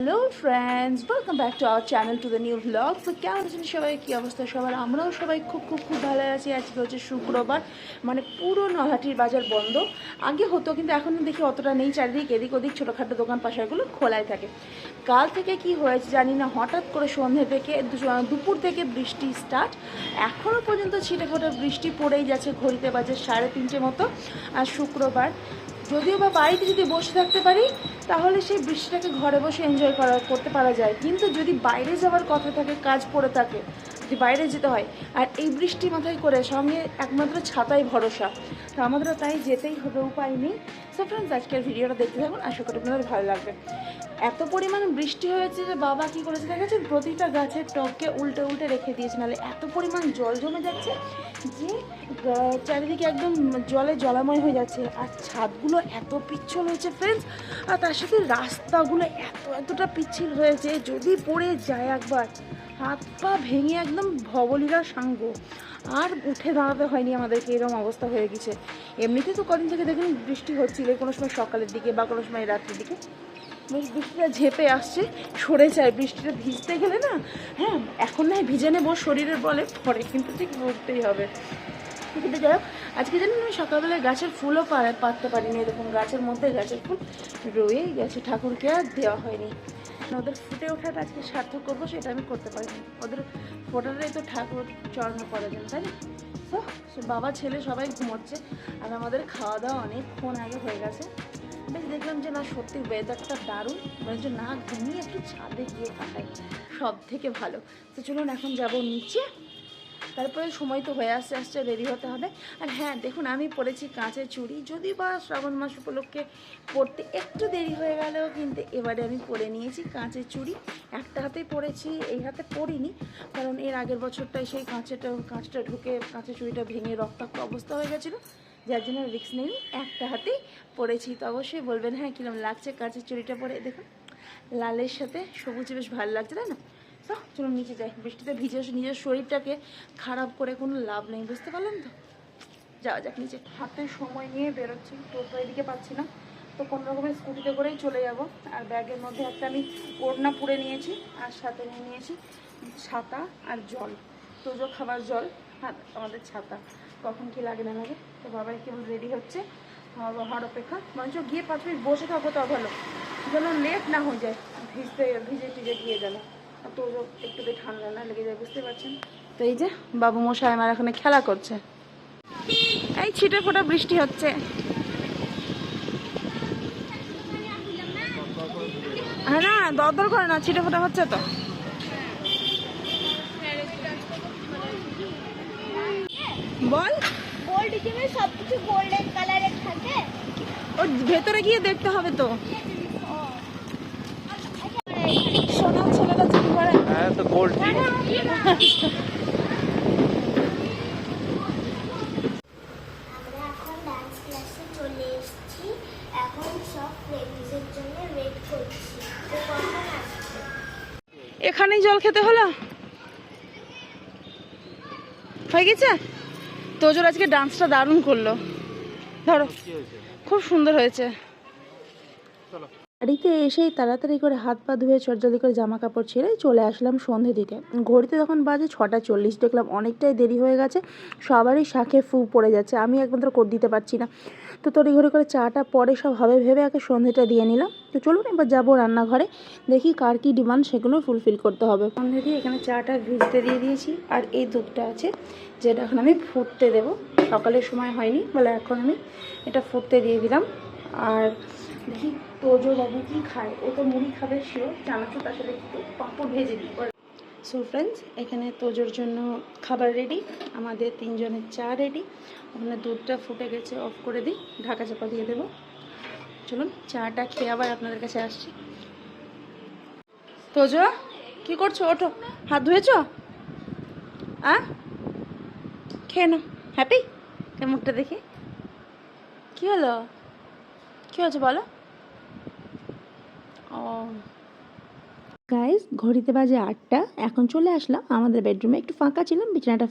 Hello friends, welcome back to our channel to the new vlog. তো কেমন আছেন সবাই, কী অবস্থা সবার? আমরাও সবাই খুব খুব খুব ভালো আছি। আজকে হচ্ছে শুক্রবার, মানে পুরো নলহাটির বাজার বন্ধ। আগে হতো, কিন্তু এখন দেখি অতটা নেই। চারিদিক এদিক ওদিক ছোটোখাটো দোকান পাশারগুলো খোলাই থাকে। কাল থেকে কি হয়েছে জানি না, হঠাৎ করে সন্ধ্যে থেকে দুপুর থেকে বৃষ্টি স্টার্ট। এখনও পর্যন্ত ছিটেফোঁটা বৃষ্টি পড়েই যাচ্ছে। ঘড়িতে বাজে 3:30 মতো। আর শুক্রবার, যদিও বা বাড়িতে যদি বসে থাকতে পারি তাহলে সেই বৃষ্টিটাকে ঘরে বসে এনজয় করতে পারা যায়, কিন্তু যদি বাইরে যাওয়ার কথা থাকে, কাজ পড়ে থাকে, যদি বাইরে যেতে হয়, আর এই বৃষ্টি মাথায় করে সঙ্গে একমাত্র ছাতাই ভরসা, তো আমাদেরও তাই যেতেই হবে, উপায় নেই। সো ফ্রেন্ডস, আজকের ভিডিওটা দেখতে থাকুন, আশা করি আপনাদের ভালো লাগবে। এত পরিমাণ বৃষ্টি হয়েছে যে বাবা কী করেছে দেখেছেন, প্রতিটা গাছের টবকে উল্টে উল্টে রেখে দিয়েছে, নাহলে এত পরিমাণ জল জমে যাচ্ছে যে চারিদিকে একদম জলে জলাময় হয়ে যাচ্ছে। আর ছাদগুলো এত পিচ্ছিল হয়েছে ফ্রেন্ডস, আর তার সাথে রাস্তাগুলো এতটা পিচ্ছিল হয়েছে, যদি পড়ে যায় একবার হাত পা ভেঙে একদম ভবলীলা সাঙ্গ। আর উঠে দাঁড়াতে হয়নি আমাদেরকে, এরকম অবস্থা হয়ে গেছে। এমনিতে তো কদিন থেকে দেখুন বৃষ্টি হচ্ছিল, কোনো সময় সকালের দিকে বা কোনো সময় রাত্রের দিকে বেশ বৃষ্টিটা ঝেপে আসছে, সরে যায়। বৃষ্টিটা ভিজতে গেলে না, হ্যাঁ এখন নয় ভিজে নেবো শরীরের বলে, পরে কিন্তু ঠিক ভরতেই হবে। কিন্তু যাই হোক, আজকে জানেন আমি সকালবেলায় গাছের ফুলও পাততে পারিনি। এরকম গাছের মধ্যে গাছের ফুল রয়েই গেছে, ঠাকুরকে আর দেওয়া হয়নি। ওদের ফুটে ওঠাটা আজকে সার্থক করবো, সেটা আমি করতে পারিনি। ওদের ফোটাটাই তো ঠাকুর চরণে পড়ে যান, তাই না? তো বাবা ছেলে সবাই ঘুমোচ্ছে, আর আমাদের খাওয়া দাওয়া অনেকক্ষণ আগে হয়ে গেছে। বেশ দেখলাম যে না, সত্যি ওয়েদারটা দারুণ, মানে যে না ঘুমিয়ে একটু ছাদে গিয়ে কাটাই, সব থেকে ভালো। তো চলুন এখন যাব নিচে, তারপরে সময় তো হয়ে আসতে আসতে রেডি হতে হবে। আর হ্যাঁ দেখুন, আমি পরেছি কাঁচের চুড়ি, যদি বা শ্রাবণ মাস উপলক্ষে পরতে একটু দেরি হয়ে গেলেও, কিন্তু এবারে আমি পরে নিয়েছি কাঁচের চুড়ি। একটা হাতেই পরেছি, এই হাতে পরিনি, কারণ এর আগের বছরটাই সেই কাঁচটা ঢুকে কাঁচের চুড়িটা ভেঙে রক্তাক্ত অবস্থা হয়ে গেছিলো, যার জন্য রিস্ক নেই, একটা হাতেই পরেছি। তো অবশ্যই বলবেন হ্যাঁ কীরকম লাগছে কাঁচের চুড়িটা পরে। দেখুন লালের সাথে সবুজে বেশ ভালো লাগছে, তাই না? তো চলুন নিচে যাই, বৃষ্টিতে ভিজে নিজের শরীরটাকে খারাপ করে কোনো লাভ নেই, বুঝতে পারলেন তো? যাওয়া যাক নিচে। হাতে সময় নিয়ে বেরোচ্ছি, টোটো এদিকে পাচ্ছি না, তো কোনো রকমের স্কুটিতে করেই চলে যাব। আর ব্যাগের মধ্যে একটা আমি ওড়না পুড়ে নিয়েছি, আর সাথে নিয়ে নিয়েছি ছাতা আর জল, তোজো খাবার জল আর আমাদের ছাতা। কখন কি লাগে না লাগে। তো বাবাই কেবল রেডি হচ্ছে, হওয়ার অপেক্ষা। মঞ্চ গিয়ে 5 মিনিট বসে থাকবো, তো ভালো, যেন লেট না হয়ে যায়, ভিজে টিজে গিয়ে গেল। আর তোজো একটু ঠান্ডা না লেগে যায়, বুঝতে পারছেন তো। এই যে বাবু মশাই আমার এখানে খেলা করছে, এই ছিটে ফোটা বৃষ্টি হচ্ছে। হ্যাঁ না, দরদর করে না, ছিটে ফোটা হচ্ছে তো। বল, গোল্ড জিমে সবকিছু গোল্ডেন কালারের থাকে, ওর ভেতরে গিয়ে দেখতে হবে তো। সোনা ছেলেরা জিম করে, হ্যাঁ তো গোল্ড জিম। আমরা এখন ডান্স ক্লাসে চলে এসেছি। এখন সব প্র্যাকটিসের জন্য ওয়েট করছি, তো কখন আসছে। এখানেই জল খেতে হলো, হয়ে গেছে। তোজোর আজকে ডান্সটা দারুণ করলো, ধরো খুব সুন্দর হয়েছে। বাড়িতে এসেই তাড়াতাড়ি করে হাত পা ধুয়ে চটজলদি করে জামা কাপড় ছেড়ে চলে আসলাম সন্ধে দিতে। ঘড়িতে তখন বাজে 6:40। দেখলাম অনেকটাই দেরি হয়ে গেছে, সবারই শাঁখে ফু পড়ে যাচ্ছে, আমি একমাত্র দিতে পারছি না। তো তড়িঘড়ি করে চাটা পরে সব হবে ভেবে আগে সন্ধেটা দিয়ে নিলাম। তো চলুন এবার যাবো রান্নাঘরে, দেখি কার কী ডিমান্ড সেগুলো ফুলফিল করতে হবে। সন্ধে দিয়ে এখানে চাটা ভিজতে দিয়ে দিয়েছি, আর এই দুধটা আছে যেটা এখন আমি ফুটতে দেবো। সকালের সময় হয়নি বলে এখন আমি এটা ফুটতে দিয়ে দিলাম। আর দেখি তোজো বাবু কি খায়, ও তো মুড়ি খাবে শিওর, চানাচুর, তার সাথে একটু পাঁপড় ভেজে দিই। সো ফ্রেন্ডস, এখানে তোজোর জন্য খাবার রেডি, আমাদের 3 জনের চা রেডি। ওখানে দুধটা ফুটে গেছে, অফ করে দিই, ঢাকা চাপা দিয়ে দেবো। চলুন চাটা খেয়ে আবার আপনাদের কাছে আসছি। তোজো কি করছো, ওঠো, হাত ধুয়েছো? খেয়ে নাও, হ্যাপি মুখটা দেখি। কি হলো, কি হয়েছে বলো? ও গাইস ঘড়িতে বাজে 8টা। এখন চলে আসলাম আমাদের বেডরুমে, একটু ফাঁকা ছিলাম, বিছানাটা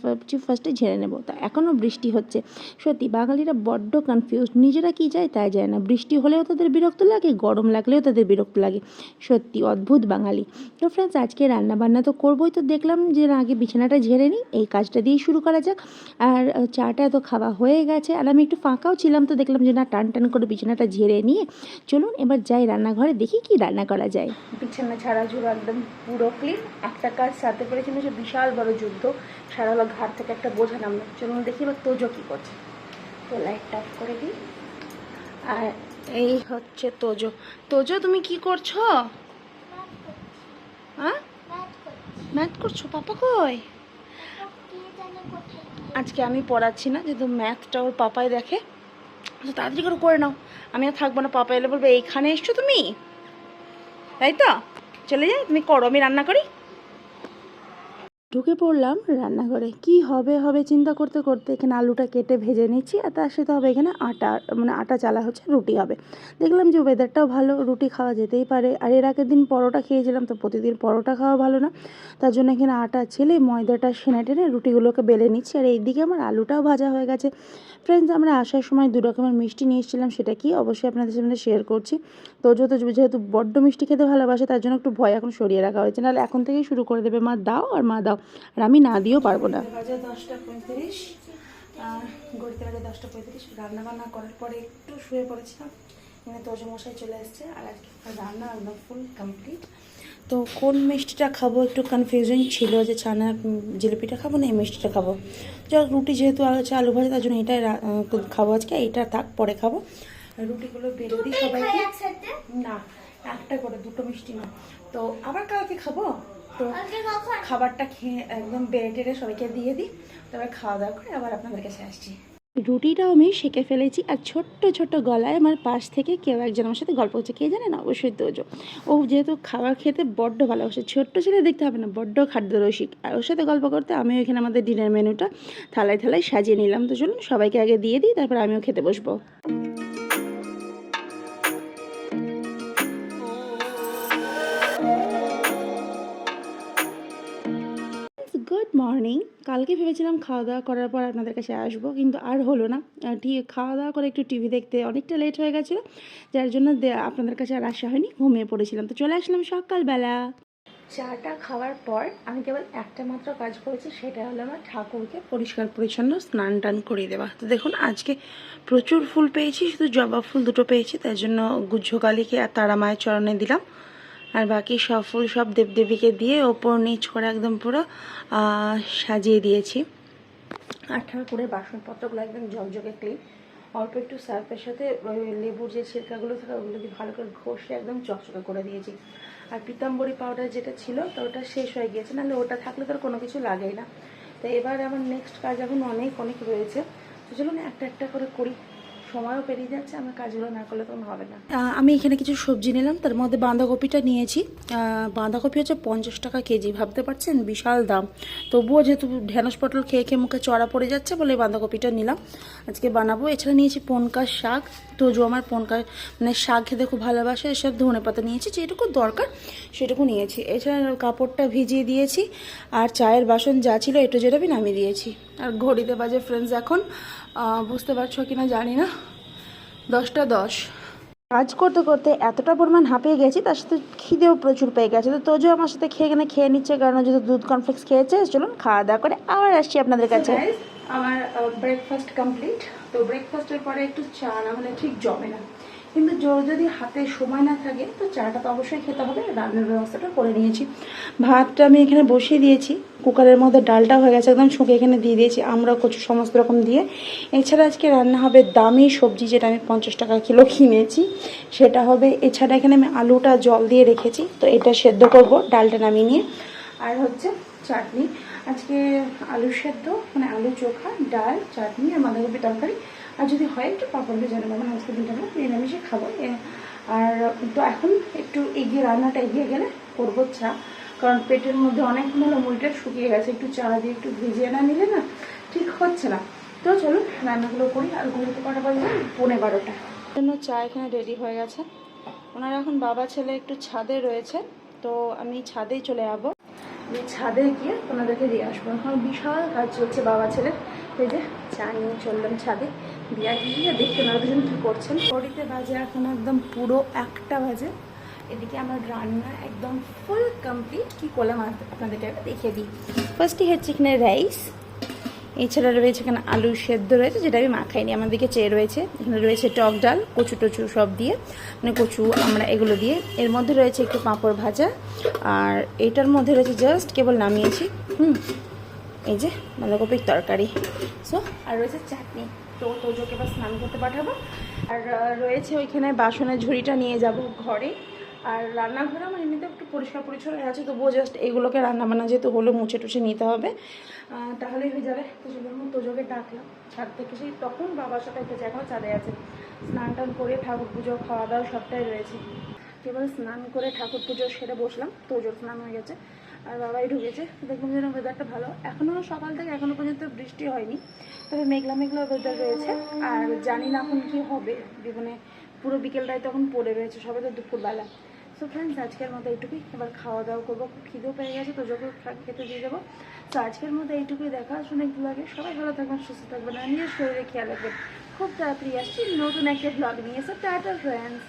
ফার্স্টে ঝেড়ে নেবো। তা এখনও বৃষ্টি হচ্ছে। সত্যি বাঙালিরা বড্ড কনফিউজ, নিজেরা কি যায় তাই যায় না। বৃষ্টি হলেও তাদের বিরক্ত লাগে, গরম লাগলেও তাদের বিরক্ত লাগে। সত্যি অদ্ভুত বাঙালি। তো ফ্রেন্ডস, আজকে রান্না বান্না তো করবোই, তো দেখলাম যে আগে বিছানাটা ঝেড়ে নিই, এই কাজটা দিয়েই শুরু করা যাক। আর চাটা তো খাওয়া হয়ে গেছে, আর আমি একটু ফাঁকাও ছিলাম, তো দেখলাম যে না, টান টান করে বিছানাটা ঝেড়ে নিয়ে চলুন এবার যাই রান্নাঘরে, দেখি কি রান্না করা যায়। বিছানা ছাড়া ঝুড়ো একদম পুরো ক্লিন। একটা কাজ সারতে পেরেছিল, যে বিশাল বড় যুদ্ধ, সারা হলো ঘাট থেকে একটা বোঝা নামলো। চলুন দেখি এবার তোজো কী করছে। তো লাইটটা অফ করে দিই। আর এই হচ্ছে তোজো। তোজো, তুমি কি করছো? হ্যাঁ, ম্যাথ করছো? পাপা কই? আজকে আমি পড়াচ্ছি না, যেহেতু ম্যাথটা ওর পাপাই দেখে। তো তাড়াতাড়ি করে নাও, আমি আর থাকবো না। পাপা এলে বলবে এইখানে এসছো তুমি, তাই তো? চলে যাই, তুমি করো, আমি রান্না করি। ঢুকে পড়লাম রান্নাঘরে। কি হবে হবে চিন্তা করতে করতে এখানে আলুটা কেটে ভেজে নিচ্ছি, আর তার সাথে হবে এখানে আটা, মানে আটা চালা হচ্ছে, রুটি হবে। দেখলাম যে ওয়েদারটাও ভালো, রুটি খাওয়া যেতেই পারে। আর এর আগের দিন পরোটা খেয়েছিলাম, তো প্রতিদিন পরোটা খাওয়া ভালো না। তার জন্য এখানে আটা ছেলে ময়দাটা সেনে টেনে রুটিগুলোকে বেলে নিচ্ছি। আর এইদিকে আমার আলুটাও ভাজা হয়ে গেছে। ফ্রেন্ডস, আমরা আসার সময় 2 রকমের মিষ্টি নিয়ে এসেছিলাম, সেটা কি অবশ্যই আপনাদের সামনে শেয়ার করছি। তো যেহেতু বড্ড মিষ্টি খেতে ভালোবাসে, তার জন্য একটু ভয় এখন সরিয়ে রাখা হয়েছে, নাহলে এখন থেকেই শুরু করে দেবে, মা দাও আর মা দাও, আর আমি না দিয়েও পারবো না। বাজে 10:35, ঘড়িতে বাজে 10:35। রান্নাবান্না করার পরে একটু শুয়ে পড়েছিলাম, এখানে তোজো মশাই চলে এসছে। আর আজকে রান্না একদম ফুল কমপ্লিট। তো কোন মিষ্টিটা খাবো একটু কনফিউশন ছিল, যে ছানার জিলিপিটা খাবো না এই মিষ্টিটা খাবো। যাক, রুটি যেহেতু আছে, আলু ভাজা, তার জন্য এটাই খাবো আজকে। এইটা থাক, পরে খাবো। রুটিগুলো বেড়ে দিই সবাইকে। না, একটা করে, 2টো মিষ্টি না। তো আবার কালকে খাবো, তো খাবারটা খেয়ে একদম বেড়ে টেড়ে সবাইকে দিয়ে দিই, তবে খাওয়া দাওয়া করে আবার আপনাদের কাছে আসছি। রুটিটাও আমি সেঁকে ফেলেছি। আর ছোট্ট ছোট্ট গলায় আমার পাশ থেকে কেউ একজন আমার সাথে গল্প করছে, কে জানেন? অবশ্যই তোজো। ও যেহেতু খাবার খেতে বড্ড ভালোবাসে, ছোট্ট ছেলে দেখতে হবে না, বড্ড খাদ্যরসিক। আর ওর সাথে গল্প করতে আমিও এখানে আমাদের ডিনার মেনুটা থালায় থালায় সাজিয়ে নিলাম। তো চলুন সবাইকে আগে দিয়ে দিই, তারপর আমিও খেতে বসবো। Good morning. কালকে ভেবেছিলাম খাওয়া দাওয়া করার পর আপনাদের কাছে আসবো, কিন্তু আর হলো না। ঠিক খাওয়া দাওয়া করে একটু টিভি দেখতে অনেকটা লেট হয়ে গেছিলো, যার জন্য আপনাদের কাছে আর আসা হয়নি, ঘুমিয়ে পড়েছিলাম। তো চলে আসলাম সকালবেলা। চাটা খাওয়ার পর আমি কেবল একটা মাত্র কাজ করেছি, সেটা হলো আমার ঠাকুরকে পরিষ্কার পরিচ্ছন্ন স্নান টান করিয়ে দেওয়া। তো দেখুন, আজকে প্রচুর ফুল পেয়েছি, শুধু জবা ফুল 2টো পেয়েছি, তাই জন্য গুজ্জকালীকে আর তারা মায়ের চরণে দিলাম। আর বাকি সব ফুল সব দেবদেবীকে দিয়ে ওপর নিচ করে একদম পুরো সাজিয়ে দিয়েছি। আর ঠাকুরের বাসনপত্রগুলো একদম ঝকঝকে ক্লিন। অল্প একটু সার্ফের সাথে ওই লেবুর যে ছিলকাগুলো থাকে ওগুলো দিয়ে ভালো করে ঘষে একদম চকচকে করে দিয়েছি। আর পিতাম্বরী পাউডার যেটা ছিল, তো ওটা শেষ হয়ে গিয়েছে, নাহলে ওটা থাকলে তো কোনো কিছু লাগেই না। তো এবার আমার নেক্সট কাজ এখন অনেক অনেক রয়েছে। তো চলুন একটা একটা করে করি, সময়ও পেরিয়ে যাচ্ছে, আমার কাজগুলো না করলে তখন হবে না। আমি এখানে কিছু সবজি নিলাম, তার মধ্যে বাঁধাকপিটা নিয়েছি। বাঁধাকপি হচ্ছে 50 টাকা কেজি, ভাবতে পারছেন বিশাল দাম। তবুও যেহেতু ঢেঁড়স পটল খেয়ে খেয়ে মুখে চড়া পড়ে যাচ্ছে বলে বাঁধাকপিটা নিলাম, আজকে বানাবো। এছাড়া নিয়েছি পনকার শাক, তোজো আমার পনকার মানে শাক খেতে খুব ভালোবাসে। এসব ধনে পাতা নিয়েছি, যেটুকু দরকার সেটুকু নিয়েছি। এছাড়া কাপড়টা ভিজিয়ে দিয়েছি, আর চায়ের বাসন যা ছিল একটু যেটা নামিয়ে দিয়েছি। আর ঘড়িতে বাজে ফ্রেন্ডস এখন, বুঝতে পারছো কিনা জানি না, 10:10। কাজ করতে করতে এতটা পরিমাণ হাঁপিয়ে গেছি, তার সাথে খিদেও প্রচুর পেয়ে গেছে। তো তোজো আমার সাথে খেয়ে নিচ্ছে, কারণ যেহেতু দুধ কর্নফ্লেক্স খেয়েছে। চলুন খাওয়া দাওয়া করে আবার আসছি আপনাদের কাছে। আমার ব্রেকফাস্ট কমপ্লিট। তো ব্রেকফাস্টের পরে একটু চা না হলে ঠিক জমে না, কিন্তু যদি হাতে সময় না থাকে তো চাটা তো অবশ্যই খেতে হবে। রান্নার ব্যবস্থাটা করে নিয়েছি, ভাতটা আমি এখানে বসিয়ে দিয়েছি, কুকারের মধ্যে ডালটা হয়ে গেছে একদম শুকিয়ে, এখানে দিয়ে দিয়েছি আমরা কচু সমস্ত রকম দিয়ে। এছাড়া আজকে রান্না হবে দামি সবজি, যেটা আমি 50 টাকা কিলো কিনেছি, সেটা হবে। এছাড়া এখানে আমি আলুটা জল দিয়ে রেখেছি, তো এটা সেদ্ধ করব ডালটা নামিয়ে নিয়ে। আর হচ্ছে চাটনি, আজকে আলু সেদ্ধ, মানে আলু চোখা, ডাল, চাটনি আর বাঁধাকপি তরকারি। আর যদি হয় একটু পাঁপড় ভেজে নেবো, মানে আজকে দিনটা আমরা নিরামিষে খাবো। আর তো এখন একটু রান্নাটা এগিয়ে গেলে করবো চা, কারণ পেটের মধ্যে অনেকক্ষণ হলো মুড়িটা শুকিয়ে গেছে, একটু চা দিয়ে একটু ভিজিয়ে না নিলে না ঠিক হচ্ছে না। তো চলুন রান্নাগুলো করি। আর ঘুরতে কটা বাজে, 11:30 জন্য চা এখানে রেডি হয়ে গেছে। ওনারা এখন বাবা ছেলে একটু ছাদে রয়েছে, তো আমি ছাদেই চলে যাবো, যে ছাদে গিয়ে ওনাদেরকে দিয়ে আসবো। এখন বিশাল কাজ চলছে বাবা ছেলের। এই যে চা নিয়ে চললাম ছাদে, দিয়ে গিয়ে দেখতে ওনারা দুজন কী করছেন। ঘড়িতে বাজে এখন একদম পুরো 1টা বাজে। এদিকে আমার রান্না একদম ফুল কমপ্লিট। কী করলাম আপনাদেরকে দেখিয়ে দিই। ফার্স্টই হচ্ছে এখানে রাইস, এছাড়া রয়েছে এখানে আলু সেদ্ধ রয়েছে, যেটা আমি মাখাইনি, আমার দিকে চেয়ে রয়েছে। এখানে রয়েছে টক ডাল, কচু টচু সব দিয়ে, মানে কচু আমরা এগুলো দিয়ে। এর মধ্যে রয়েছে একটু পাঁপড় ভাজা, আর এটার মধ্যে রয়েছে জাস্ট কেবল নামিয়েছি এই যে বাঁধাকপির তরকারি। সো আর রয়েছে চাটনি। তো তোজোকে এবার স্নান করতে পাঠাবো। আর রয়েছে ওইখানে বাসনের ঝুড়িটা নিয়ে যাব ঘরে। আর রান্নাঘরে আমার এমনিতে একটু পরিষ্কার পরিচ্ছন্ন আছে, তবুও জাস্ট এগুলোকে রান্নাবান্না যেহেতু হলো মুছে টুছে নিতে হবে, তাহলেই হয়ে যাবে। তো সেজন্য তোজোকে ডাকলাম ছাদ থেকে, সেই তখন বাবার সাথে উঠেছে, এখনও ছাদে আছে। স্নান টান করে ঠাকুর পুজো খাওয়া দাওয়া সবটাই রয়েছে। কেবল স্নান করে ঠাকুর পুজো সেরে বসলাম, তোজোর স্নান হয়ে গেছে আর বাবাই ঢুকেছে। দেখলাম যেন ওয়েদারটা ভালো, এখনও সকাল থেকে এখনও পর্যন্ত বৃষ্টি হয়নি, তবে মেঘলা মেঘলা ওয়েদার রয়েছে। আর জানি না এখন কী হবে, মানে পুরো বিকেলটাই তখন পড়ে রয়েছে, সবে তো দুপুরবেলা। সো ফ্রেন্ডস, আজকের মতো এইটুকুই। এবার খাওয়া দাওয়া করবো, খুব খিদেও পেয়ে গেছে, তো যখন খেতে দিয়ে যাবো। তো আজকের মতো এইটুকুই, দেখা শুনে একটু লাগে। সবাই ভালো থাকবেন, সুস্থ থাকবেন আর নিজের শরীরে খেয়াল রাখবেন। খুব তাড়াতাড়ি আসছি নতুন একটা ব্লগ নিয়ে। So tata friends.